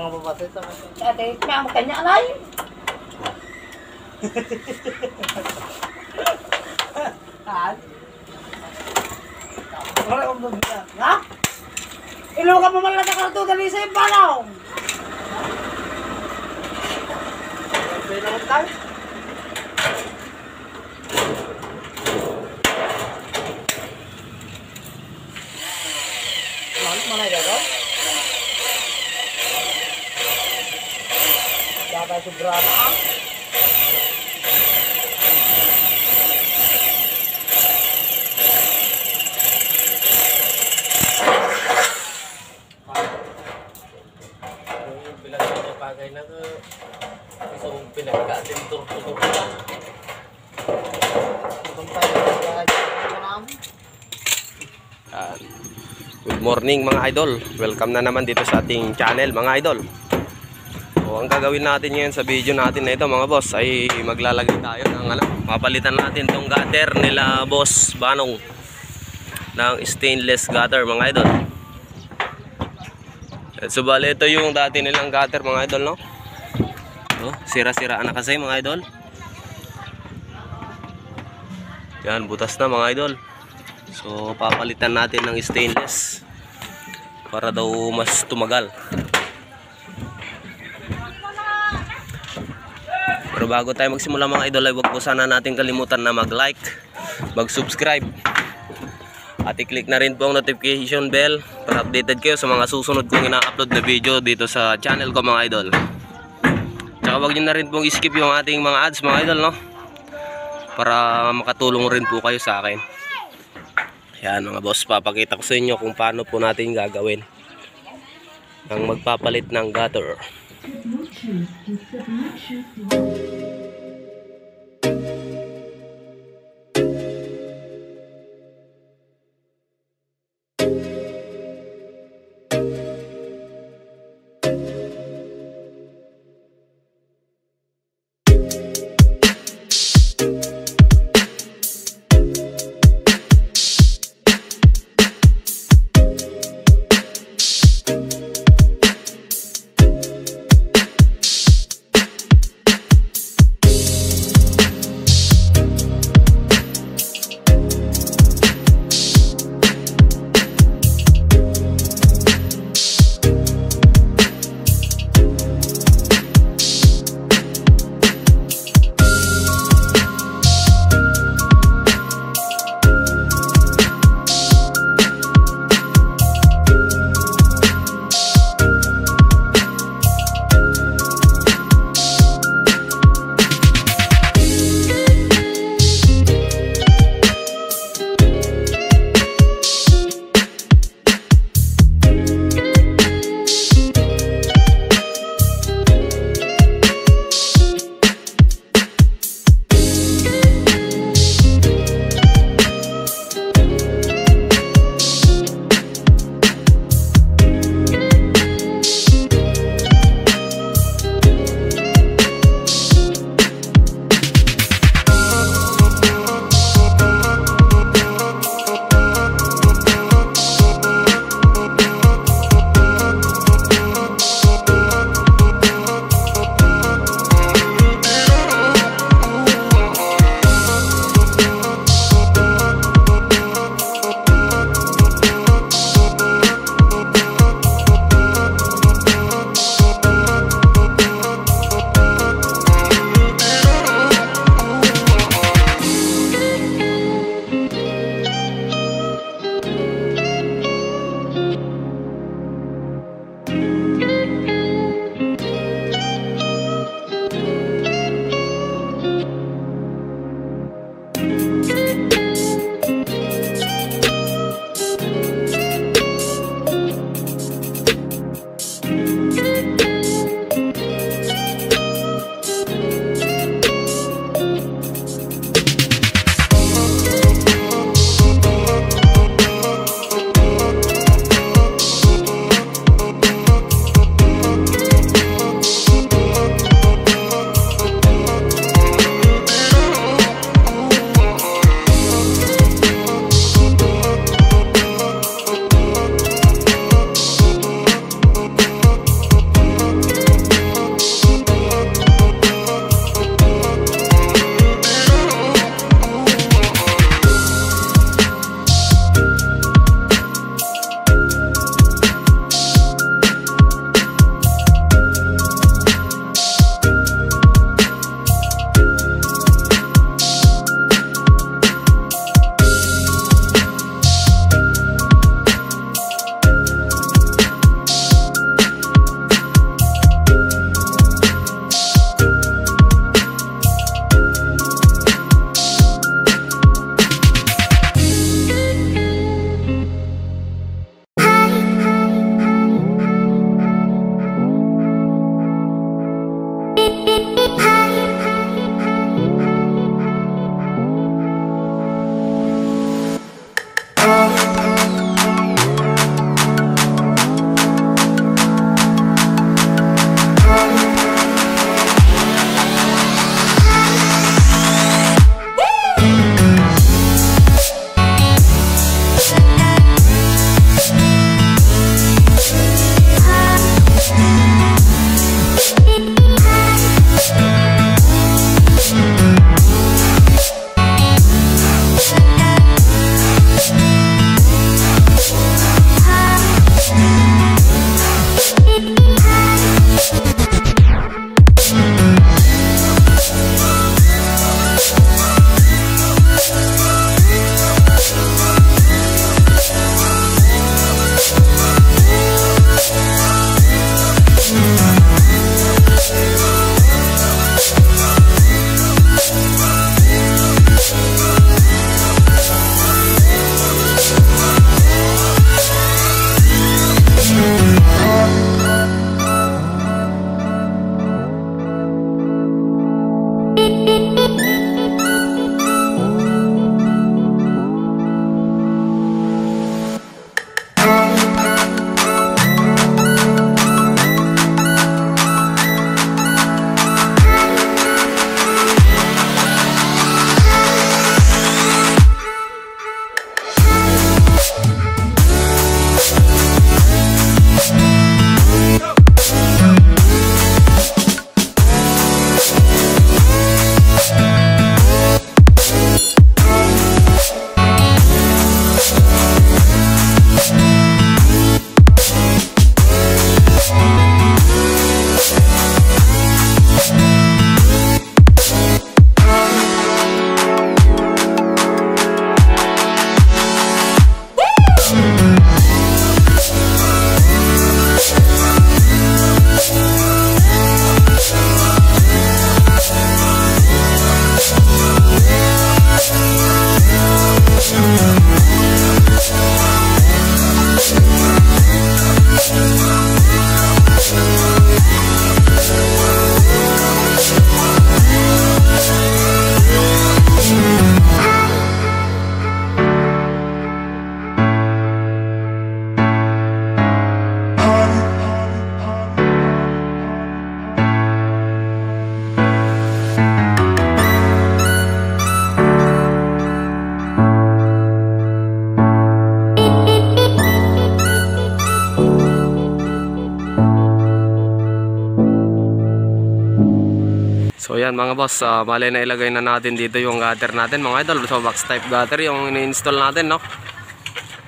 mga babatay ito. Ate, kaya makanya alay. Han? Wala kong bumita. Ha? Ilo ka mamalala ka ito, dali sa impalaw. Pwede naman tayo. Mana ya kau? Dapat seberapa? Bilang saya pakai nak so pinagkaatin tur-tur pa. Good morning mga idol. Welcome na naman dito sa ating channel mga idol. So, ang gagawin natin ngayon sa video natin na ito mga boss ay maglalagay tayo ng papalitan natin tong gutter nila boss Banong ng stainless gutter mga idol. So bali ito yung dati nilang gutter mga idol, no? So, sira-siraan na kasi mga idol. Yan, butas na mga idol. So papalitan natin ng stainless para daw mas tumagal. Pero bago tayo magsimula mga idol ay huwag po sana natin kalimutan na mag-like, mag-subscribe at i-click na rin po ang notification bell para updated kayo sa mga susunod kong ina-upload na video dito sa channel ko mga idol. Tsaka huwag nyo na rin pong i-skip yung ating mga ads mga idol, no? Para makatulong rin po kayo sa akin. Yan mga boss, papakita ko sa inyo kung paano po natin gagawin ang magpapalit ng gutter. So yan mga boss, bale na ilagay na natin dito yung gutter natin mga idol. So box type gutter yung ini-install natin, no.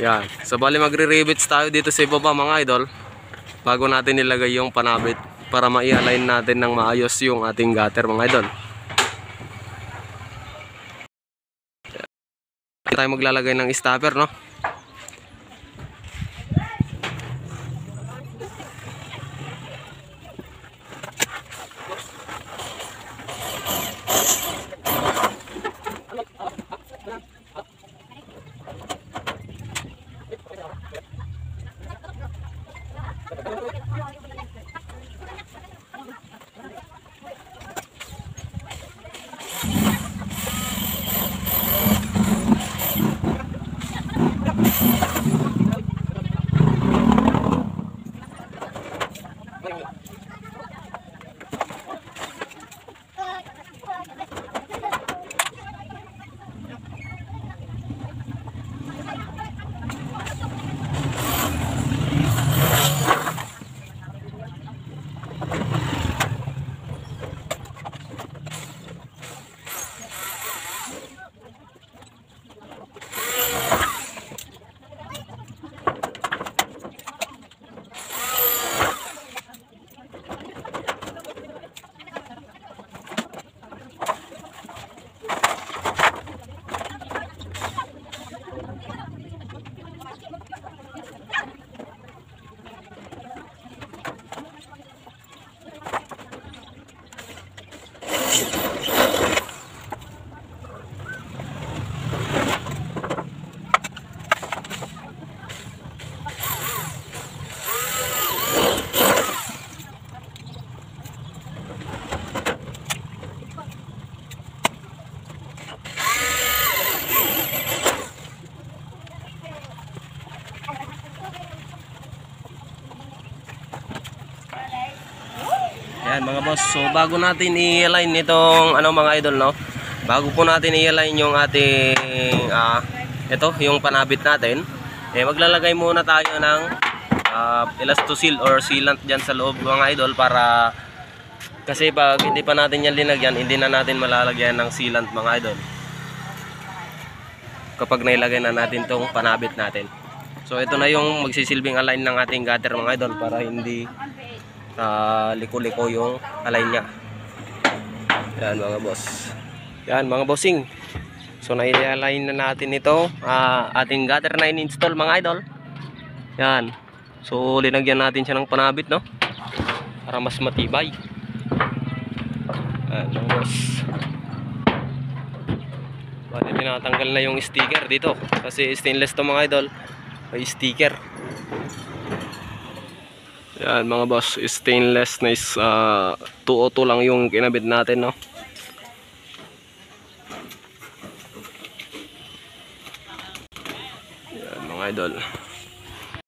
Yan. So bale magre-rivets tayo dito sa ibaba mga idol bago natin ilagay yung panabit para ma-align natin ng maayos yung ating gutter mga idol. Tayo maglalagay ng stopper, no. Yan mga boss, so bago natin i-align itong mga idol, no. Bago po natin i-align yung ating ito, yung panabit natin, maglalagay muna tayo ng elastosil or sealant diyan sa loob mga idol, para kasi pag hindi pa natin yan linagyan, hindi na natin malalagyan ng sealant mga idol kapag nailagay na natin tong panabit natin. So ito na yung magsisilbing align ng ating gutter mga idol, para hindi liko-liko yung align nya. Yan mga boss. Yan mga bossing. So na-align na natin ito, ating gutter na in-install mga idol. Yan. So linagyan natin siya ng panabit, no, para mas matibay. Yan mga boss. Bali tinatanggal na yung sticker dito kasi stainless to mga idol. May sticker. Yan mga boss, stainless na is 202 lang yung kinabit natin, no. Yan mga idol.